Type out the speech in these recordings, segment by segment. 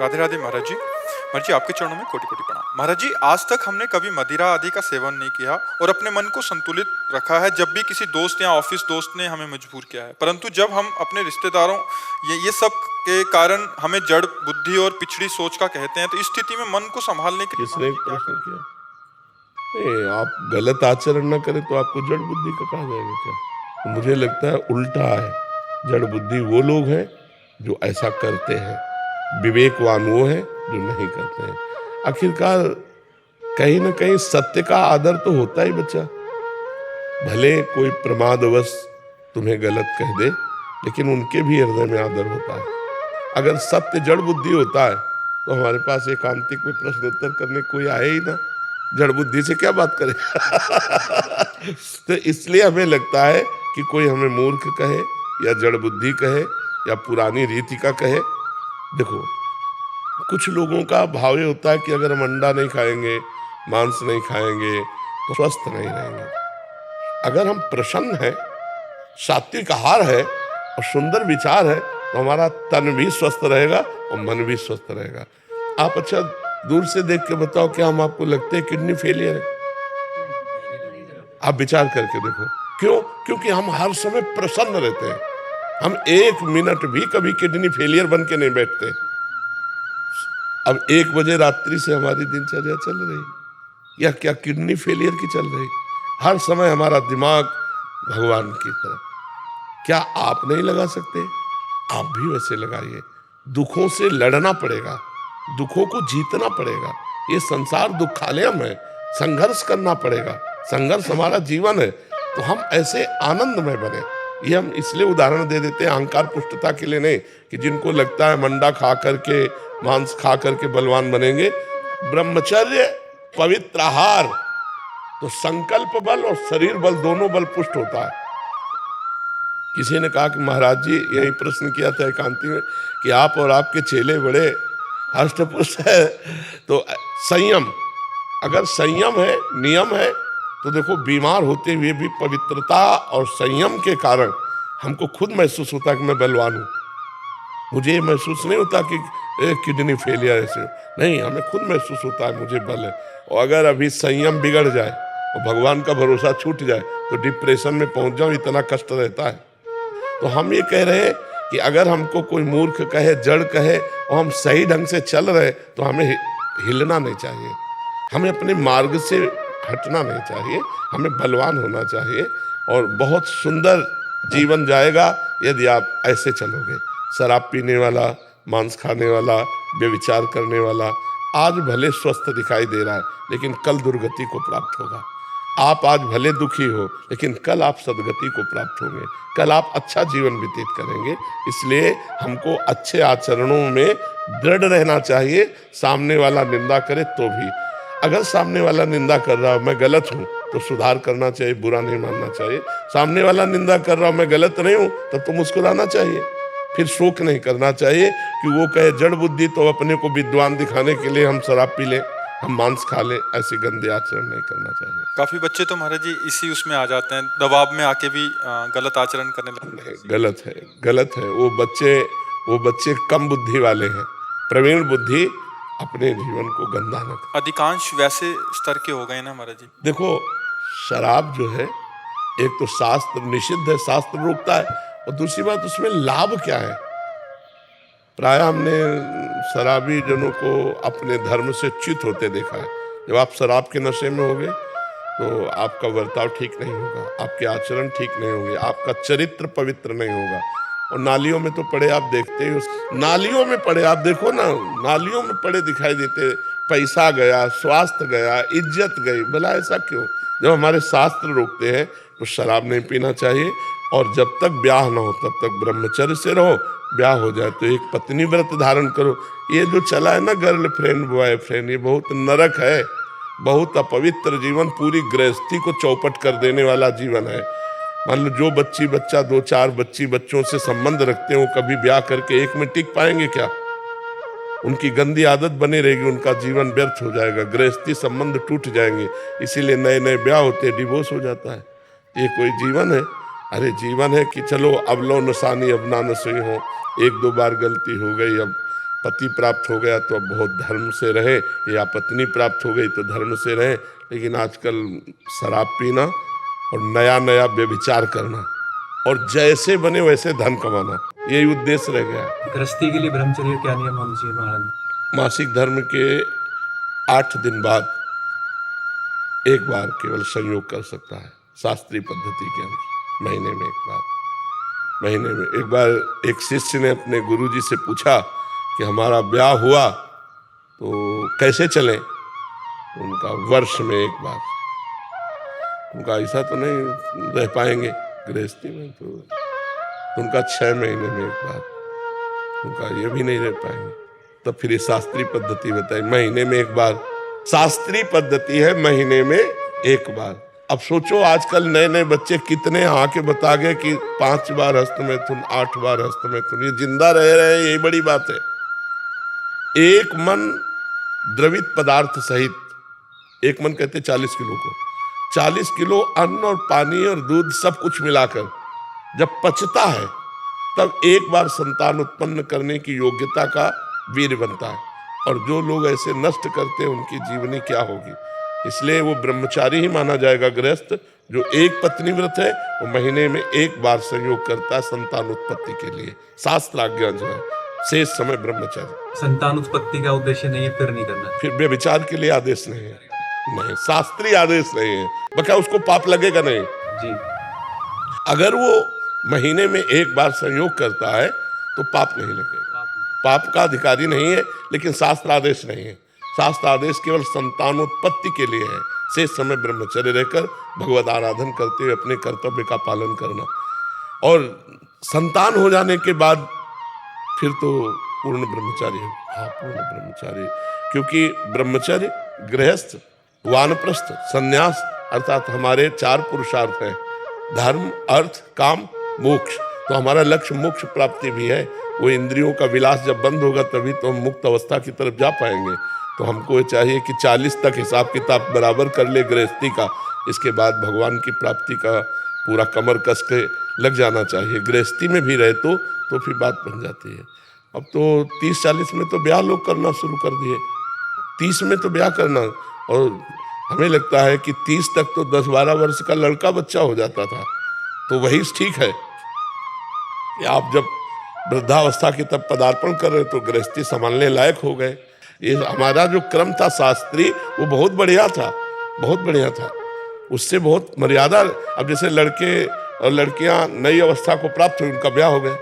राधे राधे महाराज जी। महाराज जी आपके चरणों में कोटि कोटि प्रणाम। महाराज जी आज तक हमने कभी मदिरा आदि का सेवन नहीं किया और अपने मन को संतुलित रखा है जब भी किसी दोस्त या ऑफिस दोस्त ने हमें मजबूर किया है, परंतु जब हम अपने रिश्तेदारों ये सब के कारण हमें जड़ बुद्धि और पिछड़ी सोच का कहते हैं, तो इस स्थिति में मन को संभालने के लिए किसने एक प्रश्न किया? नहीं, आप गलत आचरण न करें तो आपको जड़ बुद्धि का कहा जाएगा क्या? तो मुझे लगता है उल्टा है। जड़ बुद्धि वो लोग हैं जो ऐसा करते हैं, विवेकवान वो हैं जो नहीं करते हैं। आखिरकार कहीं ना कहीं सत्य का आदर तो होता ही बच्चा। भले कोई प्रमादवश तुम्हें गलत कह दे, लेकिन उनके भी हृदय में आदर होता है। अगर सत्य जड़ बुद्धि होता है तो हमारे पास एकांतिक में प्रश्न उत्तर करने कोई आए ही ना, जड़ बुद्धि से क्या बात करें। तो इसलिए हमें लगता है कि कोई हमें मूर्ख कहे या जड़ बुद्धि कहे या पुरानी रीति का कहे। देखो, कुछ लोगों का भाव ये होता है कि अगर हम अंडा नहीं खाएंगे, मांस नहीं खाएंगे तो स्वस्थ नहीं रहेंगे। अगर हम प्रसन्न हैं, सात्विक आहार है और सुंदर विचार है तो हमारा तन भी स्वस्थ रहेगा और मन भी स्वस्थ रहेगा। आप अच्छा दूर से देख के बताओ, क्या हम आपको लगते हैं किडनी फेलियर है? आप विचार करके देखो। क्यों? क्योंकि हम हर समय प्रसन्न रहते हैं। हम एक मिनट भी कभी किडनी फेलियर बन के नहीं बैठते। अब 1 बजे रात्रि से हमारी दिनचर्या चल रही, या क्या किडनी फेलियर की चल रही? हर समय हमारा दिमाग भगवान की तरफ। क्या आप नहीं लगा सकते? आप भी वैसे लगाइए। दुखों से लड़ना पड़ेगा, दुखों को जीतना पड़ेगा। ये संसार दुखालयम है, संघर्ष करना पड़ेगा। संघर्ष हमारा जीवन है, तो हम ऐसे आनंदमय बने। ये हम इसलिए उदाहरण दे देते हैं अहंकार पुष्टता के लिए नहीं, कि जिनको लगता है मंडा खा करके, मांस खा करके बलवान बनेंगे। ब्रह्मचर्य, पवित्र आहार, तो संकल्प बल और शरीर बल दोनों बल पुष्ट होता है। किसी ने कहा कि महाराज जी, यही प्रश्न किया था एकांती में, कि आप और आपके चेले बड़े हष्टपुष्ट है, तो संयम, अगर संयम है, नियम है, तो देखो बीमार होते हुए भी पवित्रता और संयम के कारण हमको खुद महसूस होता है कि मैं बलवान हूँ। मुझे महसूस नहीं होता कि किडनी फेलियर ऐसे नहीं, हमें खुद महसूस होता है मुझे बल है। और अगर अभी संयम बिगड़ जाए और भगवान का भरोसा छूट जाए तो डिप्रेशन में पहुंच जाऊं, इतना कष्ट रहता है। तो हम ये कह रहे हैं कि अगर हमको कोई मूर्ख कहे, जड़ कहे, और हम सही ढंग से चल रहे तो हमें हिलना नहीं चाहिए, हमें अपने मार्ग से हटना नहीं चाहिए, हमें बलवान होना चाहिए। और बहुत सुंदर जीवन जाएगा यदि आप ऐसे चलोगे। शराब पीने वाला, मांस खाने वाला, व्यभिचार करने वाला आज भले स्वस्थ दिखाई दे रहा है, लेकिन कल दुर्गति को प्राप्त होगा। आप आज भले दुखी हो, लेकिन कल आप सदगति को प्राप्त होंगे, कल आप अच्छा जीवन व्यतीत करेंगे। इसलिए हमको अच्छे आचरणों में दृढ़ रहना चाहिए। सामने वाला निंदा करे तो भी, अगर सामने वाला निंदा कर रहा मैं गलत हूँ तो सुधार करना चाहिए, बुरा नहीं मानना चाहिए। सामने वाला निंदा कर रहा मैं गलत नहीं हूँ तब तो मुस्कुराना चाहिए। फिर शोक नहीं करना चाहिए कि वो कहे जड़ बुद्धि, तो अपने को विद्वान दिखाने के लिए हम शराब पी लें, हम मांस खा लें। ऐसे गंदे आचरण नहीं करना चाहिए। काफी बच्चे तो महाराज जी इसी उसमें आ जाते हैं, दबाव में आके भी गलत आचरण करने लगते हैं। गलत है, गलत है। वो बच्चे कम बुद्धि वाले हैं। प्रवीण बुद्धि अपने जीवन को गंदा न करे। अधिकांश वैसे स्तर के हो गए ना महाराज जी। देखो, शराब जो है, एक तो शास्त्र निषिद्ध है, शास्त्र रोकता है, और दूसरी बात उसमें लाभ क्या है? प्राय हमने शराबी जनों को अपने धर्म से च्युत होते देखा है। जब आप शराब के नशे में होगे तो आपका बर्ताव ठीक नहीं होगा, आपके आचरण ठीक नहीं होंगे, आपका चरित्र पवित्र नहीं होगा। और नालियों में तो पड़े आप देखते ही, नालियों में पड़े आप देखो ना, नालियों में पड़े दिखाई देते। पैसा गया, स्वास्थ्य गया, इज्जत गई। भला ऐसा क्यों? जब हमारे शास्त्र रोकते हैं तो शराब नहीं पीना चाहिए, और जब तक ब्याह ना हो तब तक ब्रह्मचर्य से रहो। ब्याह हो जाए तो एक पत्नी व्रत धारण करो। ये जो चला है ना गर्लफ्रेंड बॉयफ्रेंड, ये बहुत नरक है, बहुत अपवित्र जीवन, पूरी गृहस्थी को चौपट कर देने वाला जीवन है। मान लो जो बच्चा 2-4 बच्चों से संबंध रखते हैं, वो कभी ब्याह करके एक में टिक पाएंगे क्या? उनकी गंदी आदत बनी रहेगी, उनका जीवन व्यर्थ हो जाएगा, गृहस्थी संबंध टूट जाएंगे। इसीलिए नए नए ब्याह होते हैं, डिवोर्स हो जाता है। ये कोई जीवन है? अरे जीवन है कि चलो अब लो नसानी अब ना नसोई हो, 1-2 बार गलती हो गई, अब पति प्राप्त हो गया तो अब बहुत धर्म से रहे, या पत्नी प्राप्त हो गई तो धर्म से रहे। लेकिन आजकल शराब पीना और नया नया व्यभिचार करना और जैसे बने वैसे धन कमाना, यही उद्देश्य रह गया है। गृहस्थी के लिए ब्रह्मचर्य क्या नियम होना चाहिए महाराज? मासिक धर्म के 8 दिन बाद एक बार केवल संयोग कर सकता है, शास्त्रीय पद्धति के अनुसार महीने में एक बार। महीने में एक बार एक शिष्य ने अपने गुरुजी से पूछा कि हमारा ब्याह हुआ तो कैसे चलें? उनका वर्ष में एक बार। उनका ऐसा तो नहीं रह पाएंगे गृहस्थी में, तो उनका 6 महीने में एक बार। उनका ये भी नहीं रह पाएंगे। तब फिर ये शास्त्रीय पद्धति बताई, महीने में एक बार। शास्त्रीय पद्धति है महीने में एक बार। अब सोचो आजकल नए नए बच्चे कितने आके बता गए कि 5 बार हस्तमैथुन, 8 बार हस्तमैथुन, ये जिंदा रह रहे हैं, यही बड़ी बात है। एक मन द्रवित पदार्थ सहित, एक मन कहते 40 किलो को, 40 किलो अन्न और पानी और दूध सब कुछ मिलाकर जब पचता है तब एक बार संतान उत्पन्न करने की योग्यता का वीर बनता है। और जो लोग ऐसे नष्ट करते हैं उनकी जीवनी क्या होगी। इसलिए वो ब्रह्मचारी ही माना जाएगा गृहस्थ। जो एक पत्नी व्रत है वो महीने में एक बार संयोग करता है संतान उत्पत्ति के लिए, शास्त्राज्ञा जो है। शेष समय ब्रह्मचारी। संतान उत्पत्ति का उद्देश्य नहीं है, फिर नहीं करना। फिर व्यभिचार के लिए आदेश नहीं है, नहीं शास्त्रीय आदेश नहीं है, बल्कि उसको पाप लगेगा नहीं जी। अगर वो महीने में एक बार संयोग करता है तो पाप नहीं लगेगा, पाप का अधिकारी नहीं है। लेकिन शास्त्र आदेश नहीं है, शास्त्र आदेश केवल संतानोत्पत्ति के लिए है। शेष समय ब्रह्मचर्य रहकर भगवत आराधन करते हुए अपने कर्तव्य का पालन करना। और संतान हो जाने के बाद फिर तो पूर्ण ब्रह्मचारी है। हाँ, पूर्ण ब्रह्मचारी, क्योंकि ब्रह्मचर्य, गृहस्थ, वानप्रस्थ, संन्यास अर्थात हमारे 4 पुरुषार्थ हैं, धर्म, अर्थ, काम, मोक्ष। तो हमारा लक्ष्य मोक्ष प्राप्ति भी है। वो इंद्रियों का विलास जब बंद होगा तभी तो हम मुक्त अवस्था की तरफ जा पाएंगे। तो हमको ये चाहिए कि 40 तक हिसाब किताब बराबर कर ले गृहस्थी का, इसके बाद भगवान की प्राप्ति का पूरा कमर कस के लग जाना चाहिए। गृहस्थी में भी रहे तो फिर बात बन जाती है। अब तो 30-40 में तो ब्याह लोग करना शुरू कर दिए, 30 में तो ब्याह करना। और हमें लगता है कि 30 तक तो 10-12 वर्ष का लड़का बच्चा हो जाता था, तो वही ठीक है कि आप जब वृद्धावस्था की तब पदार्पण कर रहे तो गृहस्थी संभालने लायक हो गए। ये हमारा जो क्रम था शास्त्रीय, वो बहुत बढ़िया था, बहुत बढ़िया था। उससे बहुत मर्यादा। अब जैसे लड़के और लड़कियां नई अवस्था को प्राप्त हुई, उनका ब्याह हो गया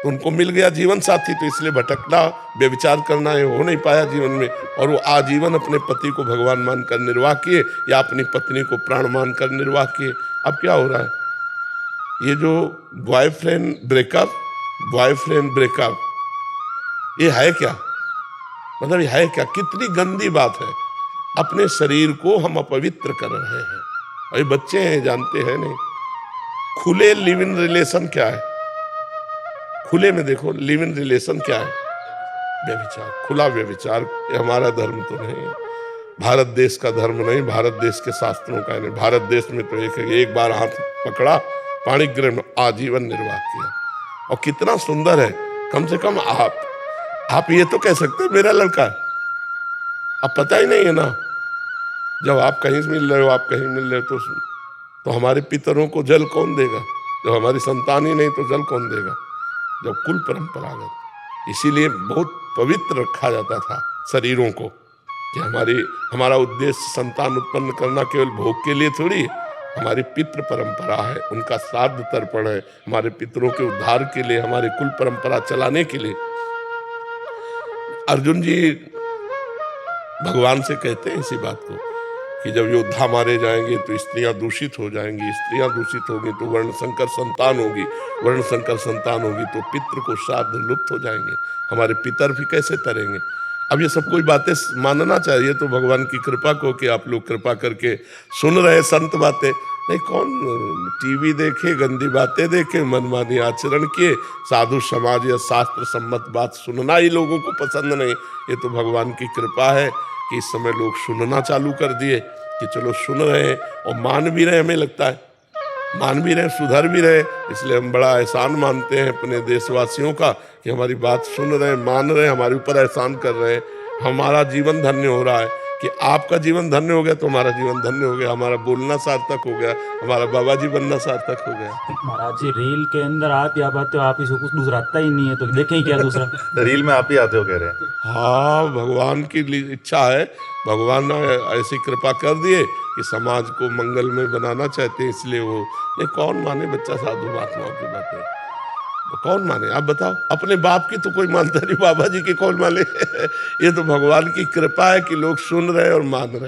तो उनको मिल गया जीवन साथी, तो इसलिए भटकना, व्यभिचार करना ये हो नहीं पाया जीवन में। और वो आजीवन अपने पति को भगवान मानकर निर्वाह किए या अपनी पत्नी को प्राण मानकर निर्वाह किए। अब क्या हो रहा है, ये जो बॉयफ्रेंड ब्रेकअप, ये है क्या? मतलब ये है क्या? कितनी गंदी बात है। अपने शरीर को हम अपवित्र कर रहे हैं। और ये बच्चे हैं, जानते हैं नहीं। खुले लिव इन रिलेशन क्या है? खुले में देखो लिव इन रिलेशन क्या है? व्यभिचार, खुला व्यभिचार। ये हमारा धर्म तो नहीं है, भारत देश का धर्म नहीं, भारत देश के शास्त्रों का नहीं। भारत देश में तो एक बार हाथ पकड़ा, पाणिग्रह में आजीवन निर्वाह किया। और कितना सुंदर है। कम से कम आप ये तो कह सकते हैं मेरा लड़का है। अब पता ही नहीं है ना, जब आप कहीं से मिल रहे हो, आप कहीं मिल रहे हो तो हमारे पितरों को जल कौन देगा? जब हमारी संतान ही नहीं तो जल कौन देगा? जब कुल परंपरागत। इसीलिए बहुत पवित्र रखा जाता था शरीरों को कि हमारा उद्देश्य संतान उत्पन्न करना केवल भोग के लिए थोड़ी, हमारी पितृ परंपरा है, उनका श्राद्ध तर्पण है, हमारे पितरों के उद्धार के लिए, हमारी कुल परंपरा चलाने के लिए। अर्जुन जी भगवान से कहते हैं इसी बात को कि जब योद्धा मारे जाएंगे तो स्त्रियां दूषित हो जाएंगी, स्त्रियां दूषित होगी तो वर्ण संकर संतान होगी, वर्ण संकर संतान होगी तो पितृ को श्राद्ध लुप्त हो जाएंगे, हमारे पितर भी कैसे तरेंगे। अब ये सब कोई बातें मानना चाहिए तो भगवान की कृपा को कि आप लोग कृपा करके सुन रहे संत बातें। नहीं, कौन टीवी देखे, गंदी बातें देखे, मनमानी आचरण किए, साधु समाज या शास्त्र सम्मत बात सुनना ही लोगों को पसंद नहीं। ये तो भगवान की कृपा है कि इस समय लोग सुनना चालू कर दिए कि चलो सुन रहे हैं और मान भी रहे। हमें लगता है मान भी रहे, सुधर भी रहे। इसलिए हम बड़ा एहसान मानते हैं अपने देशवासियों का कि हमारी बात सुन रहे हैं, मान रहे हैं, हमारे ऊपर एहसान कर रहे हैं। हमारा जीवन धन्य हो रहा है कि आपका जीवन धन्य हो गया तो हमारा जीवन धन्य हो गया, हमारा बोलना सार्थक हो गया, हमारा बाबा जी बनना सार्थक हो गया। महाराज जी रील के अंदर आप ही आप आते हो, आप ही से कुछ दूसरा आता ही नहीं है, तो देखें क्या दूसरा। रील में आप ही आते हो कह रहे हैं। हाँ, भगवान की इच्छा है, भगवान ने ऐसी कृपा कर दिए कि समाज को मंगल में बनाना चाहते हैं, इसलिए वो नहीं। कौन माने बच्चा साधु महात्माओं की बातें, कौन माने आप बताओ। अपने बाप की तो कोई मानता नहीं, बाबा जी की कौन माने। ये तो भगवान की कृपा है कि लोग सुन रहे हैं और मान रहे हैं।